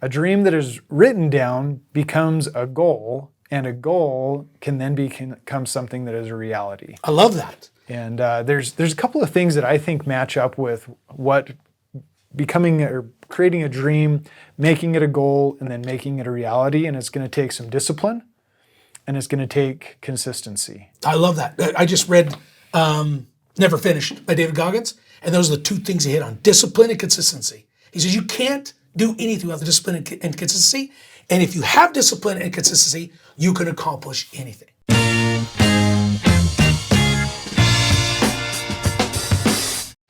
A dream that is written down becomes a goal, and a goal can then become something that is a reality. I love that. And there's a couple of things that I think match up with what becoming or creating a dream, making it a goal, and then making it a reality. And it's going to take some discipline, and it's going to take consistency. I love that. I just read Never Finished by David Goggins, and those are the two things he hit on: discipline and consistency. He says you can't do anything without discipline and consistency. And if you have discipline and consistency, you can accomplish anything.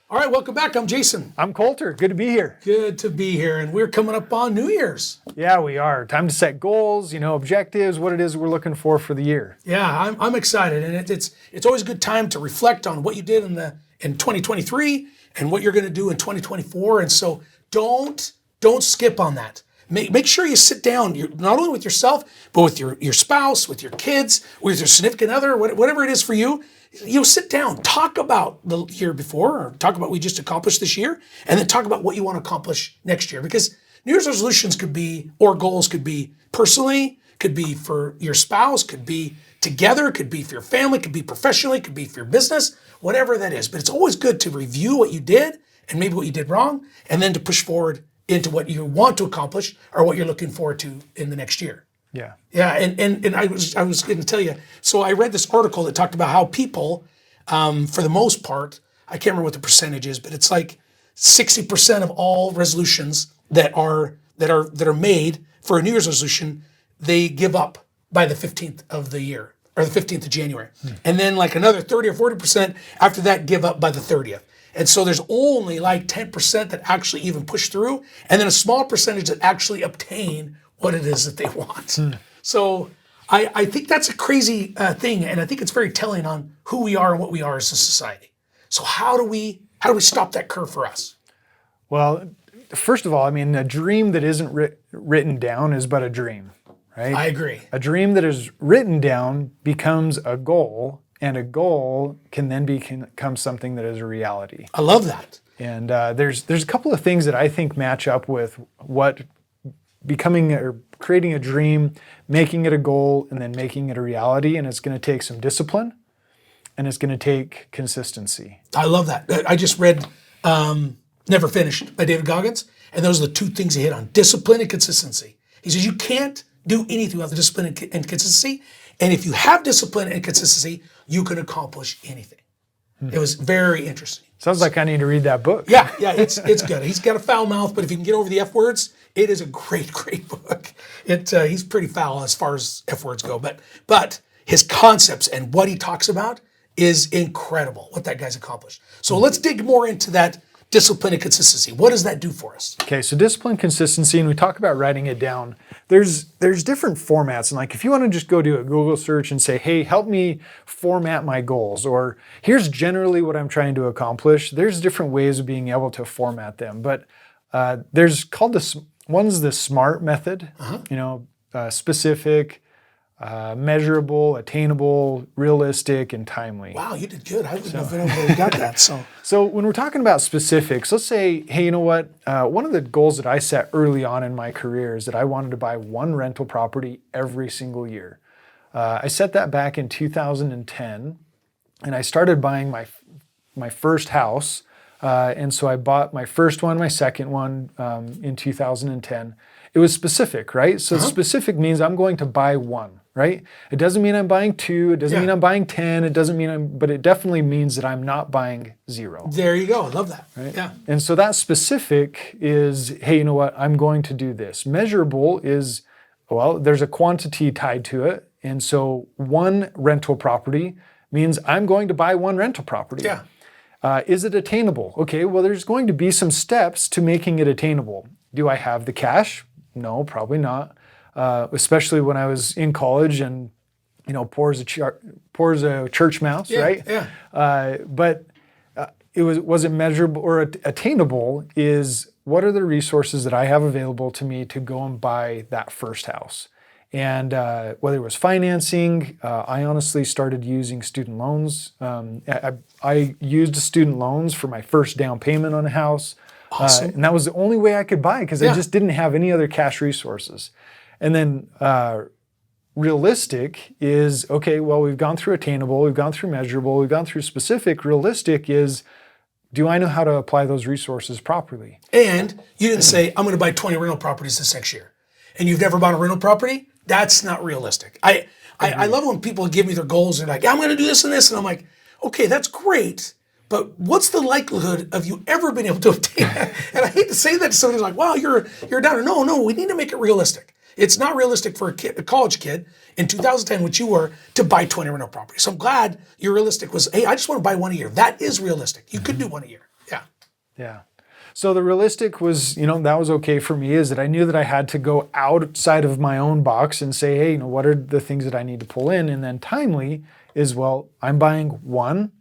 All right, welcome back. I'm Jason. I'm Colter. Good to be here. Good to be here. And we're coming up on New Year's. Yeah, we are. Time to set goals, objectives, what it is we're looking for the year. Yeah, I'm excited. And it's always a good time to reflect on what you did in 2023 and what you're going to do in 2024. And so don't skip on that. Make sure you sit down, not only with yourself, but with your spouse, with your kids, with your significant other, whatever it is for you. Sit down, talk about the year before, or talk about what we just accomplished this year, and then talk about what you want to accomplish next year. Because New Year's resolutions could be, or goals could be personally, could be for your spouse, could be together, could be for your family, could be professionally, could be for your business, whatever that is. But it's always good to review what you did and maybe what you did wrong, and then to push forward into what you want to accomplish or what you're looking forward to in the next year. Yeah. Yeah, and I was going to tell you, so I read this article that talked about how people, for the most part, I can't remember what the percentage is, but it's like 60% of all resolutions that are made for a New Year's resolution, they give up by the 15th of the year, or the 15th of January. And then like another 30 or 40% after that give up by the 30th. And so there's only like 10% that actually even push through, and then a small percentage that actually obtain what it is that they want. So I think that's a crazy thing, and I think it's very telling on who we are and what we are as a society. So how do we stop that curve for us? Well, first of all, a dream that isn't written down is but a dream, right? I agree. A dream that is written down becomes a goal, and a goal can then become something that is a reality. I love that. And there's a couple of things that I think match up with what becoming or creating a dream, making it a goal, and then making it a reality. And it's going to take some discipline, and it's going to take consistency. I love that. I just read Never Finished by David Goggins, and those are the two things he hit on: discipline and consistency. He says you can't do anything without the discipline and consistency. And if you have discipline and consistency, you can accomplish anything. It was very interesting. Sounds like I need to read that book. Yeah, it's good. He's got a foul mouth, but if you can get over the F words, it is a great book. He's pretty foul as far as F words go, but his concepts and what he talks about is incredible, what that guy's accomplished. So let's dig more into that discipline and consistency. What does that do for us? Okay, so discipline, consistency, and we talk about writing it down. There's different formats, and like if you want to just go do a Google search and say, hey, help me format my goals, or here's generally what I'm trying to accomplish, there's different ways of being able to format them. But there's called one's the SMART method, specific, measurable, attainable, realistic, and timely. Wow, you did good. I wouldn't have been able to got that. So when we're talking about specifics, let's say, hey, you know what? One of the goals that I set early on in my career is that I wanted to buy one rental property every single year. I set that back in 2010, and I started buying my first house. And so I bought my first one, my second one in 2010. It was specific, right? So specific means I'm going to buy one, right? It doesn't mean I'm buying two. It doesn't mean I'm buying 10. It doesn't mean but it definitely means that I'm not buying zero. There you go. I love that. Right? Yeah. And so that specific is, hey, you know what? I'm going to do this. Measurable is, well, there's a quantity tied to it. And so one rental property means I'm going to buy one rental property. Yeah. Is it attainable? Okay, well, there's going to be some steps to making it attainable. Do I have the cash? No, probably not. Especially when I was in college and, poor as a church mouse, right? Yeah. But was it measurable or attainable is what are the resources that I have available to me to go and buy that first house? And whether it was financing, I honestly started using student loans. I used student loans for my first down payment on a house. Awesome. And that was the only way I could buy because I just didn't have any other cash resources. And then realistic is, okay, well, we've gone through attainable, we've gone through measurable, we've gone through specific. Realistic is, do I know how to apply those resources properly? And you didn't say, I'm going to buy 20 rental properties this next year. And you've never bought a rental property? That's not realistic. I love when people give me their goals and they're like, yeah, I'm going to do this and this. And I'm like, okay, that's great. But what's the likelihood of you ever being able to obtain that? And I hate to say that to somebody like, wow, you're a downer. No, we need to make it realistic. It's not realistic for a college kid in 2010, which you were, to buy 20 rental properties. So I'm glad your realistic was, hey, I just want to buy one a year. That is realistic. You could do one a year. Yeah. Yeah. So the realistic was, that was okay for me, is that I knew that I had to go outside of my own box and say, hey, what are the things that I need to pull in? And then timely is, well, I'm buying one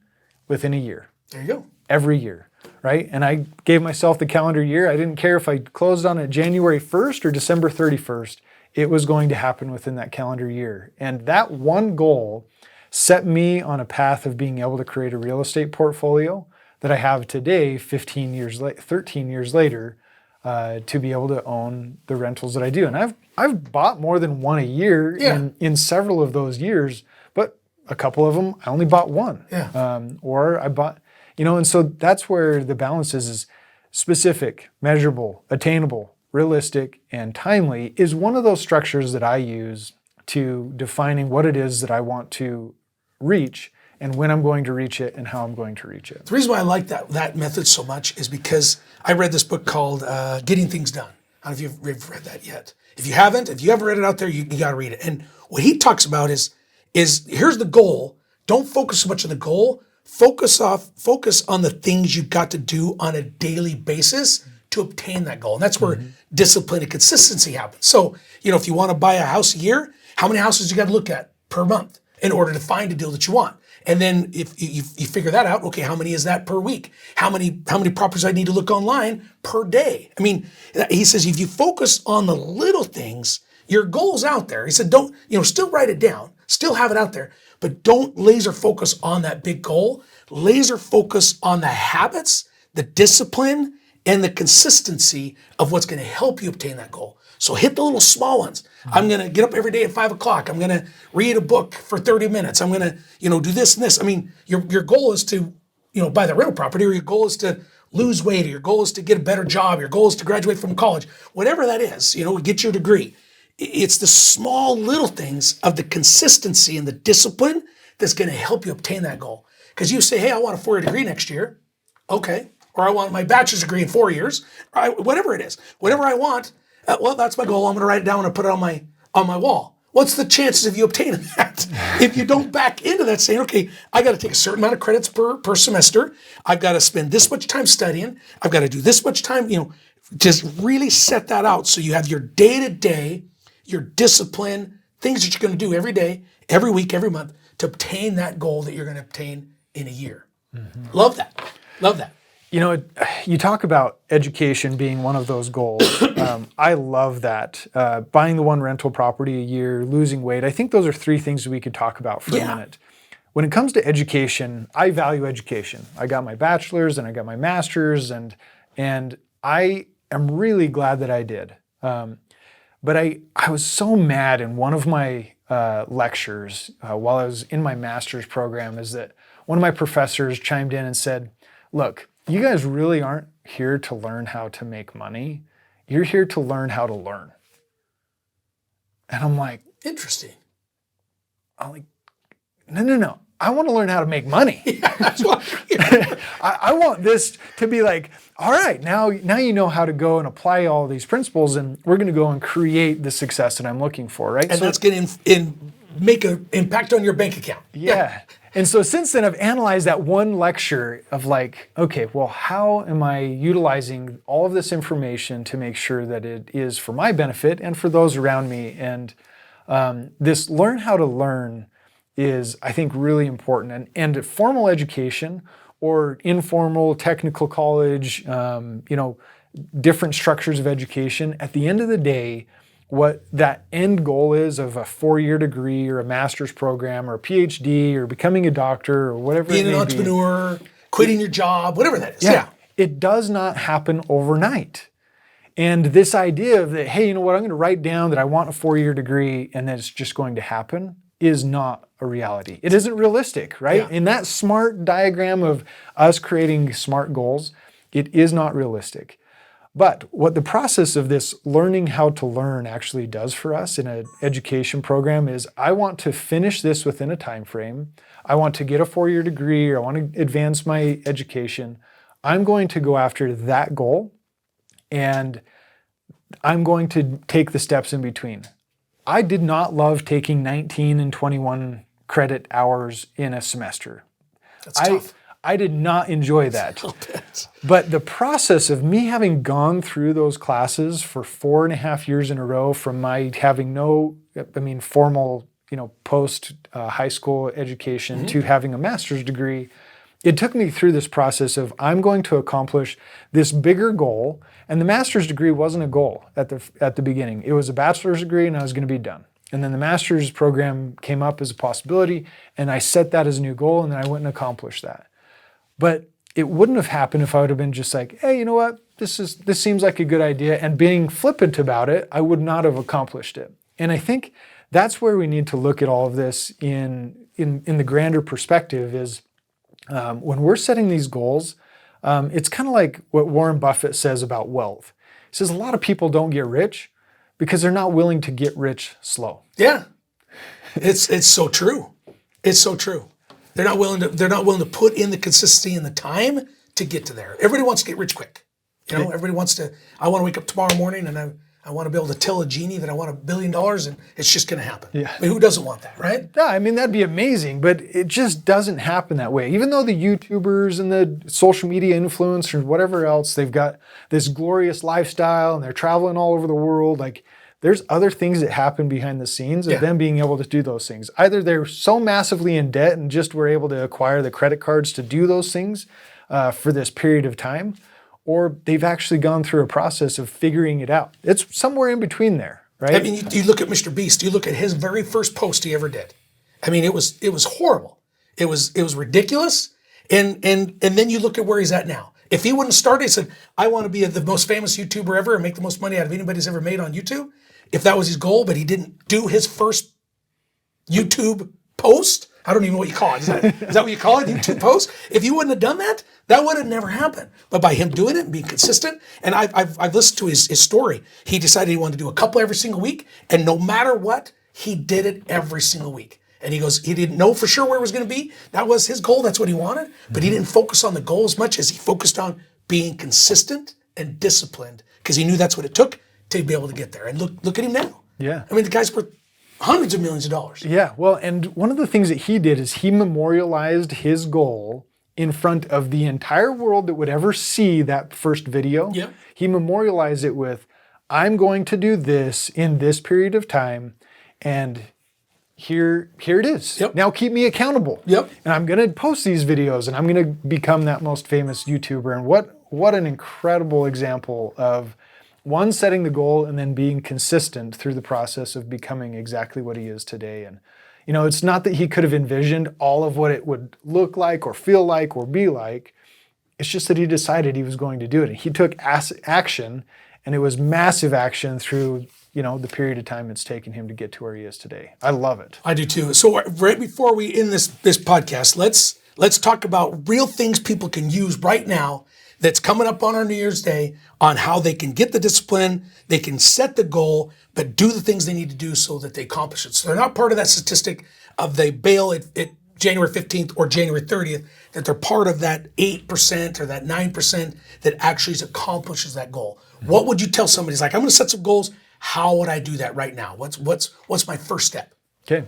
within a year. There you go. Every year, right? And I gave myself the calendar year. I didn't care if I closed on it January 1st or December 31st. It was going to happen within that calendar year. And that one goal set me on a path of being able to create a real estate portfolio that I have today, 13 years later, to be able to own the rentals that I do. And I've bought more than one a year in several of those years, but a couple of them, I only bought one. Yeah. Or I bought, and so that's where the balance is specific, measurable, attainable, realistic, and timely is one of those structures that I use to defining what it is that I want to reach and when I'm going to reach it and how I'm going to reach it. The reason why I like that method so much is because I read this book called Getting Things Done. I don't know if you've read that yet. If you haven't read it out there, you got to read it. And what he talks about is here's the goal. Don't focus so much on the goal. Focus on the things you've got to do on a daily basis to obtain that goal. And that's where discipline and consistency happens. So, if you want to buy a house a year, how many houses you got to look at per month in order to find a deal that you want? And then if you figure that out, okay, how many is that per week? How many properties I need to look online per day? I mean, he says, if you focus on the little things, your goal's out there. He said, don't, still write it down, still have it out there, but don't laser focus on that big goal. Laser focus on the habits, the discipline, and the consistency of what's going to help you obtain that goal. So hit the little small ones. I'm going to get up every day at 5 o'clock. I'm going to read a book for 30 minutes. I'm going to, do this and this. I mean, your goal is to, buy the rental property, or your goal is to lose weight, or your goal is to get a better job. Your goal is to graduate from college. Whatever that is, get your degree. It's the small little things of the consistency and the discipline that's going to help you obtain that goal. Because you say, hey, I want a 4-year degree next year. Okay. Or I want my bachelor's degree in 4 years. Or whatever it is. Whatever I want. Well, that's my goal. I'm going to write it down and put it on my wall. What's the chances of you obtaining that? If you don't back into that saying, okay, I got to take a certain amount of credits per semester. I've got to spend this much time studying. I've got to do this much time, just really set that out so you have your day-to-day, your discipline, things that you're going to do every day, every week, every month to obtain that goal that you're going to obtain in a year. Mm-hmm. Love that. Love that. You talk about education being one of those goals. I love that. Buying the one rental property a year, losing weight. I think those are 3 things we could talk about for a minute. When it comes to education, I value education. I got my bachelor's and I got my master's, and I am really glad that I did. But I was so mad in one of my lectures while I was in my master's program is that one of my professors chimed in and said, look, you guys really aren't here to learn how to make money. You're here to learn how to learn. And I'm like, interesting. No. I want to learn how to make money. Yeah, that's what I want this to be like, all right, now you know how to go and apply all these principles, and we're going to go and create the success that I'm looking for, right? And that's going to make an impact on your bank account. Yeah. And so since then, I've analyzed that one lecture of like, okay, well, how am I utilizing all of this information to make sure that it is for my benefit and for those around me? And this learn how to learn is, I think, really important. And formal education or informal technical college, different structures of education, at the end of the day, what that end goal is of a 4-year degree or a master's program or a PhD or becoming a doctor or whatever being it may an entrepreneur, quitting your job, whatever that is. Yeah. It does not happen overnight. And this idea of that, hey, you know what, I'm going to write down that I want a 4-year degree and then it's just going to happen is not a reality. It isn't realistic, right? Yeah. In that SMART diagram of us creating SMART goals, it is not realistic. But what the process of this learning how to learn actually does for us in an education program is I want to finish this within a time frame. I want to get a 4-year degree, or I want to advance my education. I'm going to go after that goal, and I'm going to take the steps in between. I did not love taking 19 and 21 credit hours in a semester. That's tough. I did not enjoy that. But the process of me having gone through those classes for 4.5 years in a row, from my having no, formal, post high school education to having a master's degree, it took me through this process of I'm going to accomplish this bigger goal. And the master's degree wasn't a goal at the beginning. It was a bachelor's degree and I was going to be done. And then the master's program came up as a possibility and I set that as a new goal and then I went and accomplished that. But it wouldn't have happened if I would have been just like, hey, you know what? This seems like a good idea. And being flippant about it, I would not have accomplished it. And I think that's where we need to look at all of this in the grander perspective is when we're setting these goals, it's kind of like what Warren Buffett says about wealth. He says a lot of people don't get rich because they're not willing to get rich slow. Yeah, it's so true. It's so true. They're not willing to put in the consistency and the time to get to there. Everybody wants to get rich quick. Everybody wants to. I want to wake up tomorrow morning and I want to be able to tell a genie that I want $1 billion and it's just going to happen. Yeah. Who doesn't want that, right? Yeah, that'd be amazing, but it just doesn't happen that way. Even though the YouTubers and the social media influencers, whatever else, they've got this glorious lifestyle and they're traveling all over the world. Like there's other things that happen behind the scenes of them being able to do those things. Either they're so massively in debt and just were able to acquire the credit cards to do those things for this period of time, or they've actually gone through a process of figuring it out. It's somewhere in between there, right? You look at Mr. Beast, you look at his very first post he ever did. It was horrible. It was ridiculous. And then you look at where he's at now. If he wouldn't start, he said, I want to be the most famous YouTuber ever and make the most money out of anybody's ever made on YouTube. If that was his goal, but he didn't do his first YouTube post, I don't even know what you call it. Is that what you call it? YouTube post? If you wouldn't have done that, that would have never happened. But by him doing it and being consistent, and I've listened to his story. He decided he wanted to do a couple every single week, and no matter what, he did it every single week. And he goes, he didn't know for sure where it was going to be. That was his goal. That's what he wanted. But he didn't focus on the goal as much as he focused on being consistent and disciplined because he knew that's what it took to be able to get there. And look at him now. Yeah. The guy's worth hundreds of millions of dollars. Yeah, well, and one of the things that he did is he memorialized his goal in front of the entire world that would ever see that first video. Yeah. He memorialized it with, I'm going to do this in this period of time, and here it is. Yep. Now keep me accountable. Yep. And I'm going to post these videos, and I'm going to become that most famous YouTuber. And what an incredible example of one, setting the goal and then being consistent through the process of becoming exactly what he is today. And, it's not that he could have envisioned all of what it would look like or feel like or be like. It's just that he decided he was going to do it. And he took action, and it was massive action through, the period of time it's taken him to get to where he is today. I love it. I do too. So right before we end this podcast, let's talk about real things people can use right now that's coming up on our New Year's Day on how they can get the discipline, they can set the goal, but do the things they need to do so that they accomplish it. So they're not part of that statistic of they bail at January 15th or January 30th, that they're part of that 8% or that 9% that actually accomplishes that goal. Mm-hmm. What would you tell somebody who's like, I'm going to set some goals. How would I do that right now? What's my first step? Okay.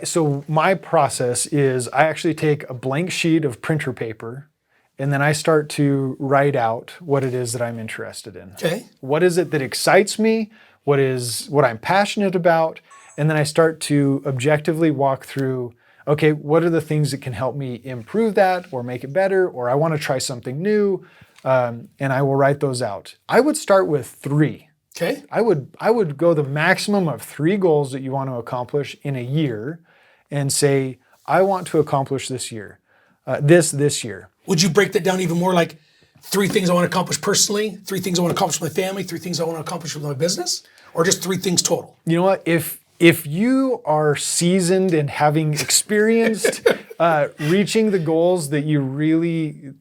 So my process is I actually take a blank sheet of printer paper, and then I start to write out what it is that I'm interested in. Okay. What is it that excites me? What I'm passionate about? And then I start to objectively walk through, okay, what are the things that can help me improve that or make it better? Or I want to try something new, and I will write those out. I would start with 3. Okay. I would go the maximum of 3 goals that you want to accomplish in a year and say, I want to accomplish this year, this year. Would you break that down even more? Like 3 things I want to accomplish personally, 3 things I want to accomplish with my family, 3 things I want to accomplish with my business, or just 3 things total? You know what? If you are seasoned and having experienced reaching the goals that you really,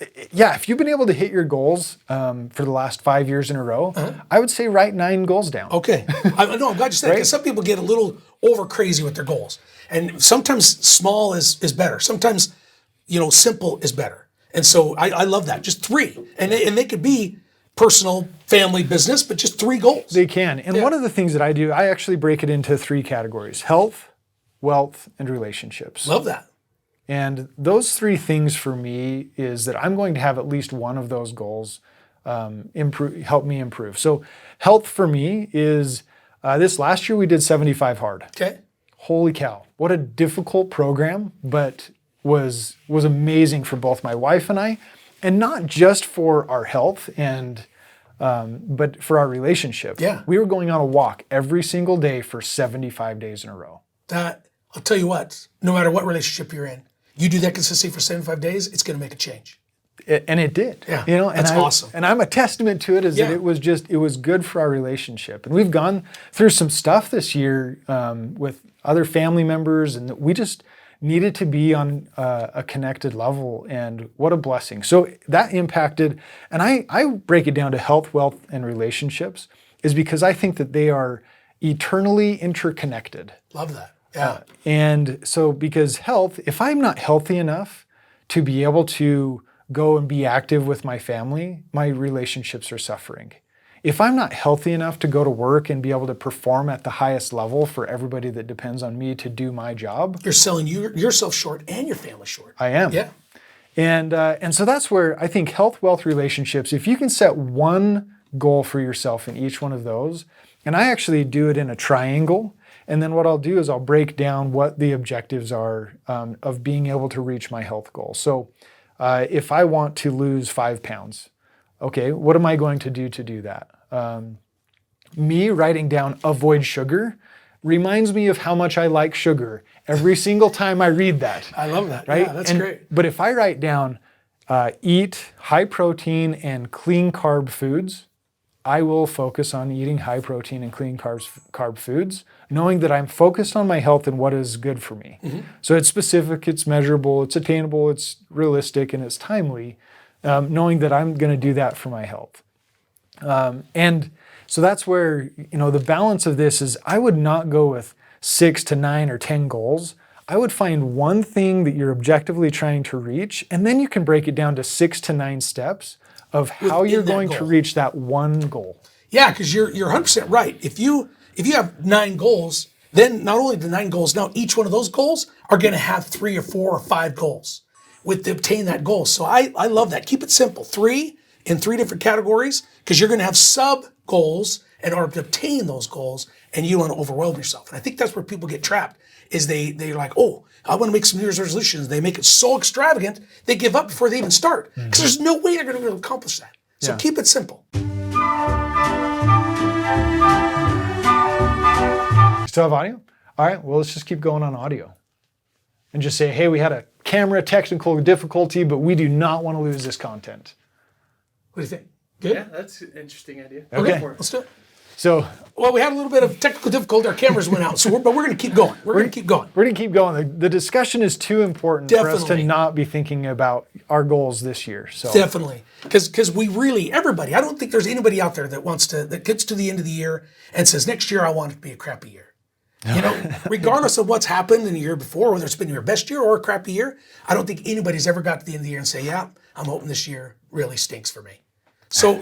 if you've been able to hit your goals for the last 5 years in a row, I would say write 9 goals down. Okay. I'm glad you said it, because some people get a little over crazy with their goals. And sometimes small is better. Sometimes, simple is better. And so I love that. Just 3. And they could be personal, family, business, but just 3 goals. They can. And one of the things that I do, I actually break it into 3 categories: health, wealth, and relationships. Love that. And those 3 things for me is that I'm going to have at least one of those goals help me improve. So health for me is, this last year we did 75 hard. Okay. Holy cow. What a difficult program, but was amazing for both my wife and I, and not just for our health but for our relationship. Yeah. We were going on a walk every single day for 75 days in a row. That, I'll tell you what, no matter what relationship you're in, you do that consistently for 75 days, it's going to make a change. And it did. Yeah, and that's awesome. And I'm a testament to it, that it was good for our relationship. And we've gone through some stuff this year with other family members, and we just needed to be on a connected level, and what a blessing. So that impacted, and I break it down to health, wealth, and relationships, is because I think that they are eternally interconnected. Love that. Yeah. And so because health, if I'm not healthy enough to be able to go and be active with my family, my relationships are suffering. If I'm not healthy enough to go to work and be able to perform at the highest level for everybody that depends on me to do my job, you're selling yourself short and your family short. I am. Yeah. And so that's where I think health, wealth, relationships, if you can set one goal for yourself in each one of those, and I actually do it in a triangle, and then what I'll do is I'll break down what the objectives are of being able to reach my health goal. So if I want to lose 5 pounds, okay, what am I going to do that? Me writing down avoid sugar reminds me of how much I like sugar every single time I read that. I love that. Right? Yeah, that's great. But if I write down eat high protein and clean carb foods, I will focus on eating high protein and clean carb foods, knowing that I'm focused on my health and what is good for me. Mm-hmm. So it's specific, it's measurable, it's attainable, it's realistic, and it's timely, knowing that I'm going to do that for my health. And so that's where, the balance of this is I would not go with 6 to 9 or 10 goals. I would find one thing that you're objectively trying to reach, and then you can break it down to 6 to 9 steps of how you're going to reach that one goal. Yeah, because you're 100% right. If you have 9 goals, then not only the 9 goals, now each one of those goals are going to have 3 or 4 or 5 goals to obtain that goal. So I love that. Keep it simple. 3 in 3 different categories, because you're going to have sub goals in order to obtain those goals, and you don't want to overwhelm yourself. And I think that's where people get trapped, is they're like, oh, I want to make some New Year's resolutions. They make it so extravagant, they give up before they even start, because there's no way they're going to be able to accomplish that. So keep it simple. Still have audio? All right, well, let's just keep going on audio. And just say, hey, we had a camera technical difficulty, but we do not want to lose this content. What do you think? Good? Yeah, that's an interesting idea. Okay. Let's do it. So, well, we had a little bit of technical difficulty. Our cameras went out, but we're going to keep going. We're going to keep going. We're going to keep going. The discussion is too important for us to not be thinking about our goals this year. So definitely, because we really, everybody. I don't think there's anybody out there that gets to the end of the year and says, next year I want it to be a crappy year. Regardless of what's happened in the year before, whether it's been your best year or a crappy year, I don't think anybody's ever got to the end of the year and say, yeah, I'm hoping this year really stinks for me. So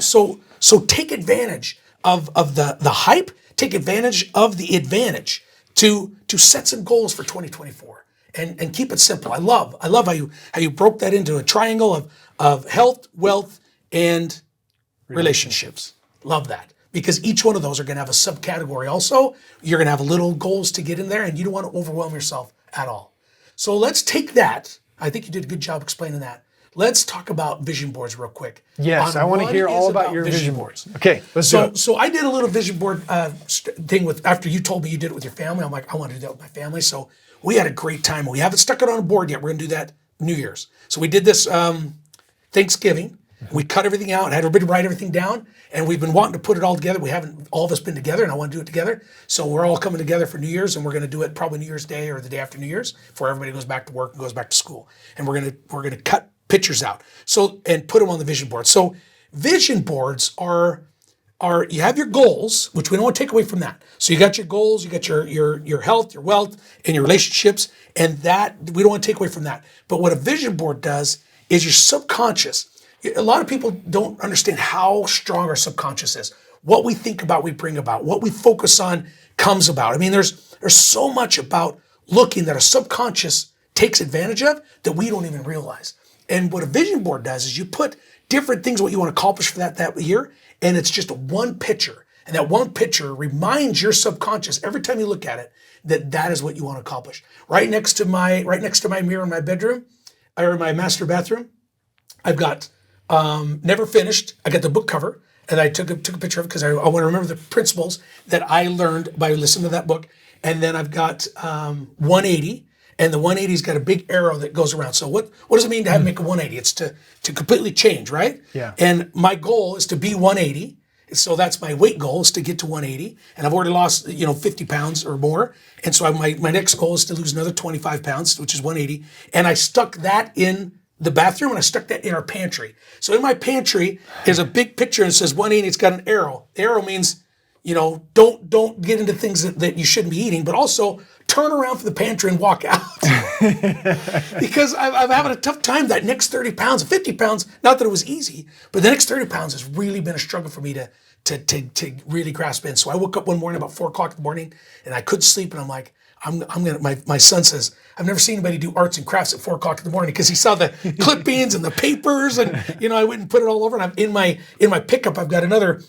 take advantage of the hype, take advantage of the advantage to set some goals for 2024 and keep it simple. I love how you broke that into a triangle of health, wealth, and relationships. Love that. Because each one of those are going to have a subcategory also. You're going to have little goals to get in there, and you don't want to overwhelm yourself at all. So let's take that. I think you did a good job explaining that. Let's talk about vision boards real quick. Yes, I want to hear all about your vision boards. Okay, let's do it. So I did a little vision board thing after you told me you did it with your family. I'm like, I want to do that with my family. So we had a great time. We haven't stuck it on a board yet. We're going to do that New Year's. So we did this Thanksgiving. We cut everything out, had everybody write everything down, and we've been wanting to put it all together. We haven't all of us been together, and I want to do it together. So we're all coming together for New Year's, and we're going to do it probably New Year's Day or the day after New Year's, before everybody goes back to work and goes back to school. And we're gonna cut pictures out and put them on the vision board. So vision boards are you have your goals, which we don't want to take away from that. So you got your goals, you got your health, your wealth, and your relationships, and that we don't want to take away from that. But what a vision board does is your subconscious. A lot of people don't understand how strong our subconscious is. What we think about, we bring about. What we focus on comes about. I mean, there's so much about looking that our subconscious takes advantage of that we don't even realize. And what a vision board does is you put different things, what you want to accomplish for that year, and it's just one picture. And that one picture reminds your subconscious every time you look at it that is what you want to accomplish. Right next to my mirror in my bedroom, or my master bathroom, I've got never finished. I got the book cover, and I took a picture of it because I want to remember the principles that I learned by listening to that book. And then I've got 180, and the 180's got a big arrow that goes around. So what does it mean to make a 180? It's to completely change, right? Yeah. And my goal is to be 180. So that's my weight goal, is to get to 180. And I've already lost 50 pounds or more. And so my next goal is to lose another 25 pounds, which is 180. And I stuck that in the bathroom, and I stuck that in our pantry. So in my pantry is a big picture, and it says 180. It's got an arrow. The arrow means, don't get into things that you shouldn't be eating, but also turn around for the pantry and walk out. Because I'm having a tough time that next 30 pounds, 50 pounds, not that it was easy, but the next 30 pounds has really been a struggle for me to really grasp in. So I woke up one morning about 4 o'clock in the morning, and I couldn't sleep, and I'm like, my son says, I've never seen anybody do arts and crafts at 4 o'clock in the morning, because he saw the clippings and the papers, and I went and put it all over. And I'm in my pickup, I've got another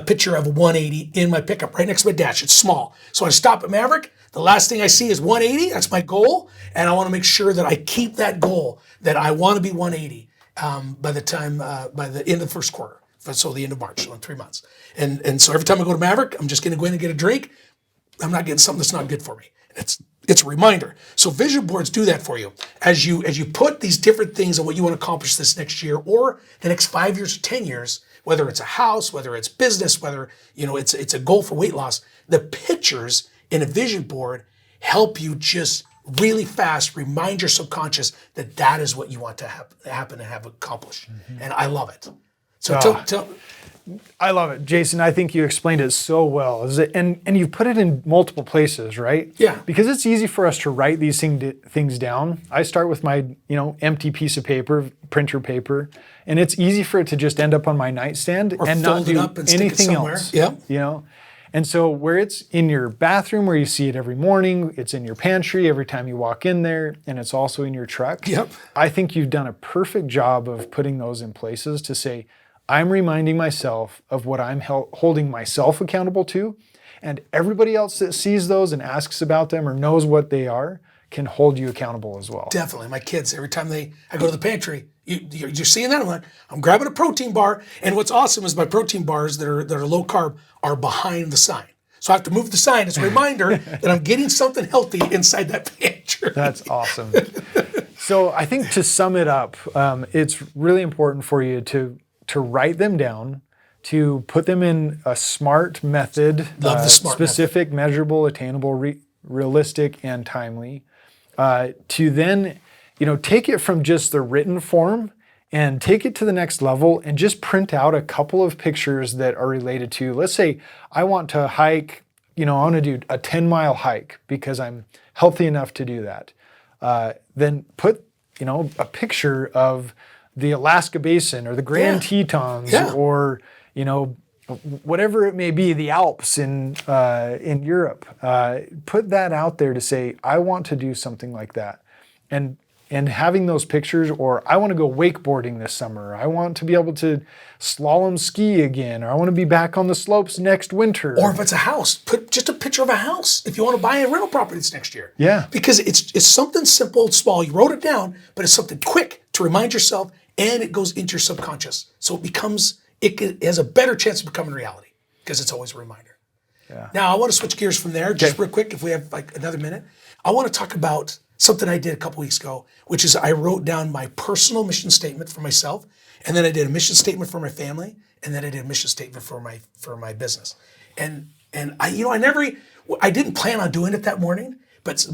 picture of a 180 in my pickup right next to my dash. It's small. So I stop at Maverick. The last thing I see is 180. That's my goal, and I want to make sure that I keep that goal, that I want to be 180 by the end of the first quarter. So the end of March, so in 3 months. And so every time I go to Maverick, I'm just going to go in and get a drink. I'm not getting something that's not good for me. It's a reminder. So vision boards do that for you. As you put these different things of what you want to accomplish this next year or the next 5 years or 10 years, whether it's a house, whether it's business, whether it's a goal for weight loss, the pictures in a vision board help you just really fast remind your subconscious that is what you want to happen and have accomplished. Mm-hmm. And I love it. So I love it, Jason. I think you explained it so well. And you've put it in multiple places, right? Yeah. Because it's easy for us to write these things down. I start with my empty piece of paper, printer paper, and it's easy for it to just end up on my nightstand or and not do anything else. Yeah. And so where it's in your bathroom, where you see it every morning, it's in your pantry every time you walk in there, and it's also in your truck. Yep. I think you've done a perfect job of putting those in places to say, I'm reminding myself of what I'm holding myself accountable to, and everybody else that sees those and asks about them or knows what they are can hold you accountable as well. Definitely. My kids, every time I go to the pantry, you're seeing that? I'm grabbing a protein bar, and what's awesome is my protein bars that are low carb are behind the sign. So I have to move the sign. It's a reminder that I'm getting something healthy inside that pantry. That's awesome. So I think to sum it up, it's really important for you to write them down, to put them in a SMART method. Love the SMART specific, method. measurable, attainable, realistic, and timely. To then, take it from just the written form and take it to the next level and just print out a couple of pictures that are related to, let's say I want to hike, I want to do a 10-mile hike because I'm healthy enough to do that. Then put, a picture of the Alaska Basin or the Grand Tetons or, whatever it may be, the Alps in Europe. Put that out there to say, I want to do something like that. And having those pictures, or I want to go wakeboarding this summer. I want to be able to slalom ski again, or I want to be back on the slopes next winter. Or if it's a house, put just a picture of a house if you want to buy a rental property this next year. Yeah. Because it's something simple and small. You wrote it down, but it's something quick to remind yourself, and it goes into your subconscious. So it has a better chance of becoming reality because it's always a reminder. Yeah. Now, I want to switch gears from there just real quick if we have like another minute. I want to talk about something I did a couple weeks ago, which is I wrote down my personal mission statement for myself, and then I did a mission statement for my family, and then I did a mission statement for my business. And I didn't plan on doing it that morning, but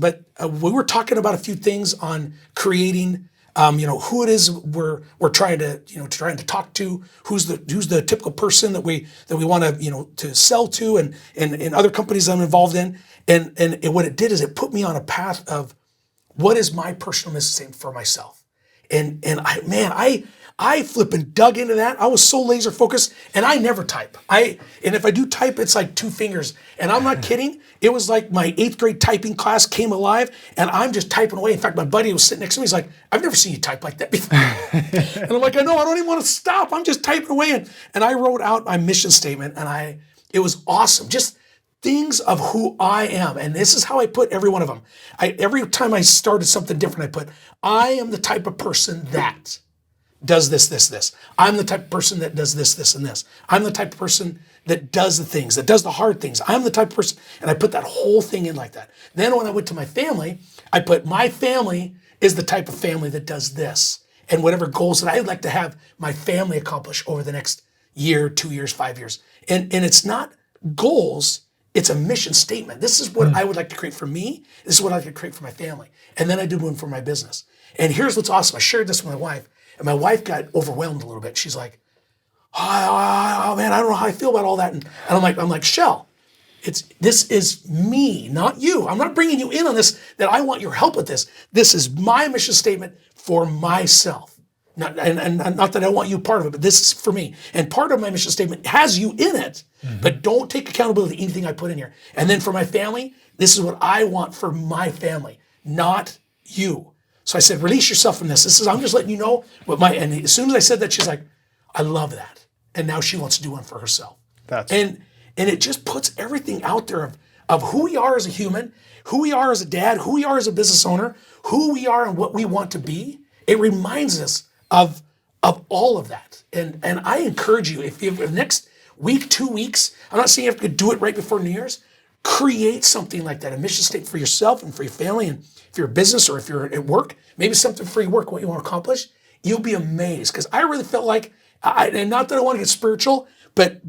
we were talking about a few things on creating, who it is we're trying to talk to, who's the typical person that we want to sell to, and other companies I'm involved in, and what it did is it put me on a path of what is my personal mission statement for myself, and I flipping dug into that. I was so laser focused, and I never type. And if I do type, it's like 2 fingers. And I'm not kidding. It was like my 8th grade typing class came alive, and I'm just typing away. In fact, my buddy was sitting next to me. He's like, "I've never seen you type like that before." And I'm like, "I know. I don't even want to stop. I'm just typing away." And I wrote out my mission statement, and it was awesome. Just things of who I am. And this is how I put every one of them. Every time I started something different, I put, I am the type of person that does this, this, this. I'm the type of person that does this, this, and this. I'm the type of person that does the things, that does the hard things. I'm the type of person, and I put that whole thing in like that. Then when I went to my family, I put my family is the type of family that does this, and whatever goals that I'd like to have my family accomplish over the next year, 2 years, 5 years. And it's not goals, it's a mission statement. This is what I would like to create for me. This is what I'd like to create for my family. And then I did one for my business. And here's what's awesome. I shared this with my wife. And my wife got overwhelmed a little bit. She's like, "Oh man, I don't know how I feel about all that." And I'm like, "Shell, this is me, not you. I'm not bringing you in on this, that I want your help with this. This is my mission statement for myself. And not that I want you part of it, but this is for me. And part of my mission statement has you in it, but don't take accountability for anything I put in here. And then for my family, this is what I want for my not you." So I said, "Release yourself from this. I'm just letting you know what and as soon as I said that, she's like, "I love that." And now she wants to do one for herself. And it just puts everything out there of who we are as a human, who we are as a dad, who we are as a business owner, who we are and what we want to be. It reminds us of all of that. And I encourage you, if the next week, 2 weeks, I'm not saying you have to do it right before New Year's, create something like that, a mission statement for yourself and for your family, and if you're a business or if you're at work, maybe something for your work, what you want to accomplish. You'll be amazed, because I really felt like, and not that I want to get spiritual, but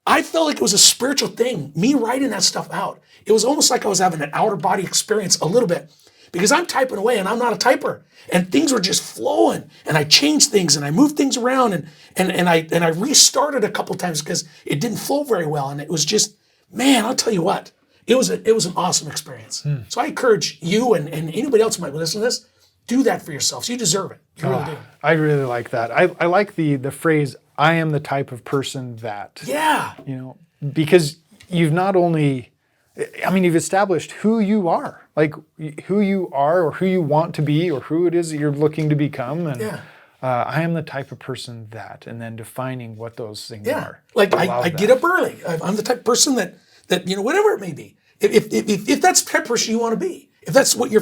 I felt like it was a spiritual thing, me writing that stuff out. It was almost like I was having an outer body experience a little bit, because I'm typing away and I'm not a typer, and things were just flowing, and I changed things and I moved things around, and I restarted a couple times because it didn't flow very well, and it was just, man, I'll tell you what, it was an awesome experience. So I encourage you and anybody else who might listen to this, do that for yourselves. You deserve it. You really do. I really like that. I like the phrase, "I am the type of person that." Yeah. Because you've not only, you've established who you are, like who you are or who you want to be or who it is that you're looking to become. And I am the type of person that, and then defining what those things are. Like I get up early. I'm the type of person that whatever it may be. If that's the type of person you want to be, if that's what you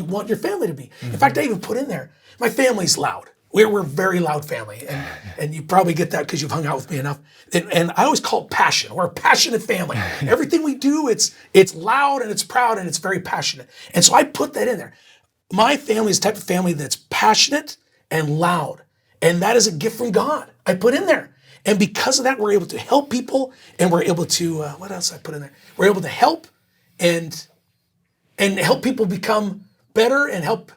want your family to be. In fact, I even put in there, my family's loud. We're a very loud family, and you probably get that because you've hung out with me enough. And I always call it passion. We're a passionate family. Everything we do, it's loud and it's proud and it's very passionate. And so I put that in there. My family is the type of family that's passionate and loud, and that is a gift from God. I put in there. And because of that, we're able to help people, and we're able to, what else I put in there? We're able to help and help people become better and help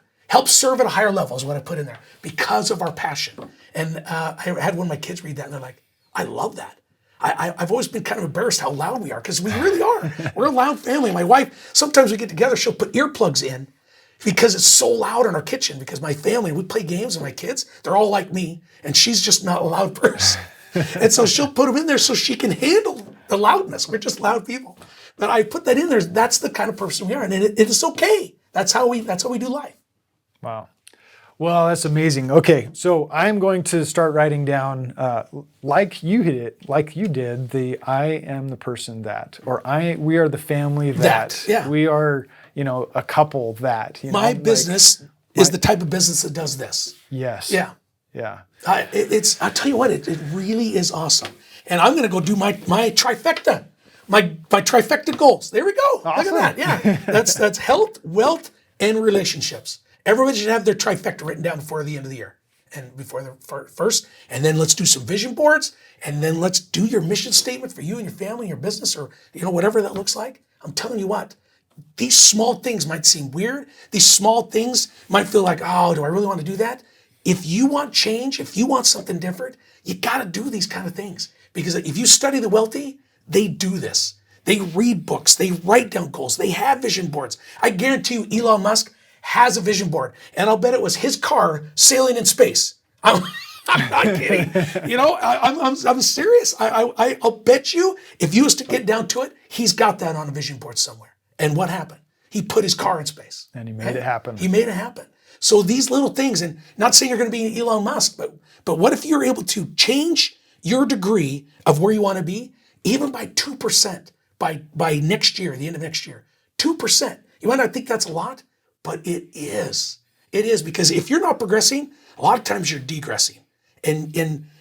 serve at a higher level is what I put in there because of our passion. And I had one of my kids read that, and they're like, "I love that." I've always been kind of embarrassed how loud we are, because we really are. We're a loud family. My wife, sometimes we get together, she'll put earplugs in because it's so loud in our kitchen, because my family, we play games with my kids, they're all like me, and she's just not a loud person. And so she'll put them in there so she can handle the loudness. We're just loud people. But I put that in there. That's the kind of person we are, and it is okay. That's how we do life. Wow. Well, that's amazing. Okay, so I'm going to start writing down, like you did, the "I am the person that," or we are the family that. Yeah. We are, a couple that. My business is the type of business that does this. Yes. Yeah. Yeah. I'll tell you what, it really is awesome. And I'm going to go do my trifecta, my trifecta goals. There we go. Awesome. Look at that. Yeah. That's health, wealth, and relationships. Everybody should have their trifecta written down before the end of the year and before the first. And then let's do some vision boards. And then let's do your mission statement for you and your family, your business, or whatever that looks like. I'm telling you what, these small things might seem weird. These small things might feel like, oh, do I really want to do that? If you want change, if you want something different, you got to do these kind of things. Because if you study the wealthy, they do this. They read books, they write down goals, they have vision boards. I guarantee you Elon Musk has a vision board, and I'll bet it was his car sailing in space. I'm not kidding. I'm serious. I'll bet you if you was to get down to it, he's got that on a vision board somewhere. And what happened? He put his car in space. And he made it happen. He made it happen. So these little things, and not saying you're going to be Elon Musk, but what if you're able to change your degree of where you want to be, even by 2%? By next year, the end of next year, 2%. You might not think that's a lot, but it is. It is, because if you're not progressing, a lot of times you're degressing. And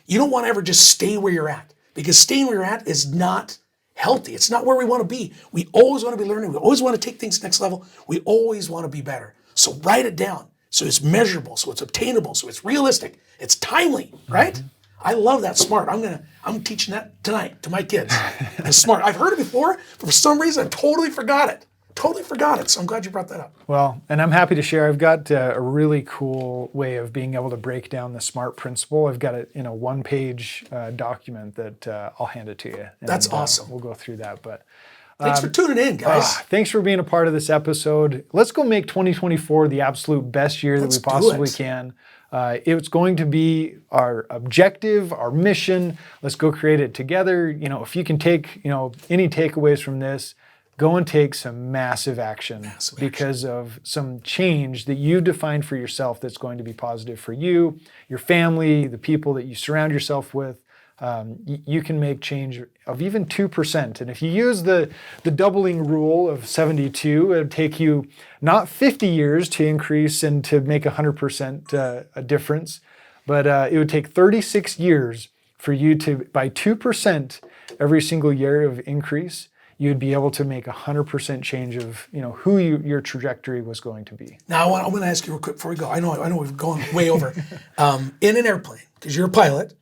you don't want to ever just stay where you're at, because staying where you're at is not healthy. It's not where we want to be. We always want to be learning. We always want to take things next level. We always want to be better. So write it down so it's measurable, so it's obtainable, so it's realistic, it's timely, right? Mm-hmm. I love that SMART. I'm teaching that tonight to my kids. The SMART. I've heard it before, but for some reason I totally forgot it. So I'm glad you brought that up. Well, and I'm happy to share. I've got a really cool way of being able to break down the SMART principle. I've got it in a one-page document that I'll hand it to you. And, that's awesome. We'll go through that. But thanks for tuning in, guys. Thanks for being a part of this episode. Let's go make 2024 the absolute best year that we possibly can. It's going to be our objective, our mission. Let's go create it together. If you can take, any takeaways from this, go and take some massive action because of some change that you've defined for yourself that's going to be positive for you, your family, the people that you surround yourself with. You can make change of even 2%. And if you use the doubling rule of 72, it would take you not 50 years to increase and to make 100% a difference, but it would take 36 years for you to, by 2% every single year of increase, you'd be able to make 100% change of who your trajectory was going to be. Now, I'm going to ask you real quick before we go. I know we've gone way over. In an airplane, because you're a pilot,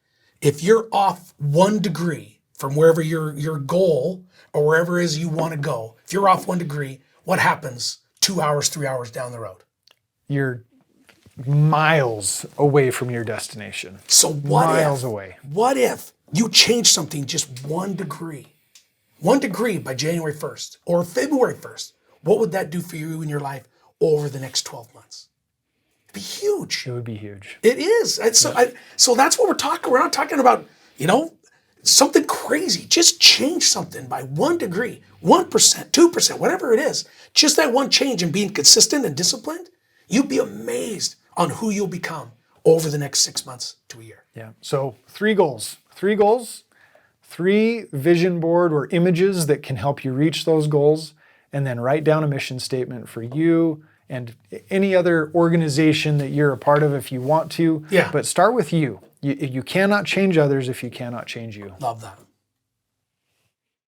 if you're off 1 degree from wherever your goal or wherever it is you want to go, if you're off 1 degree, what happens 2 hours, 3 hours down the road? You're miles away from your destination. So miles away. What if you change something just 1 degree? 1 degree by January 1st or February 1st. What would that do for you in your life over the next 12 months? It'd be huge. It would be huge. It is. So that's what we're talking. We're not talking about, something crazy. Just change something by 1 degree, 1%, 2%, whatever it is. Just that one change and being consistent and disciplined, you'd be amazed on who you'll become over the next 6 months to a year. Yeah. So 3 goals. 3 vision board or images that can help you reach those goals, and then write down a mission statement for you and any other organization that you're a part of if you want to. Yeah. But start with you. You cannot change others if you cannot change you. Love that.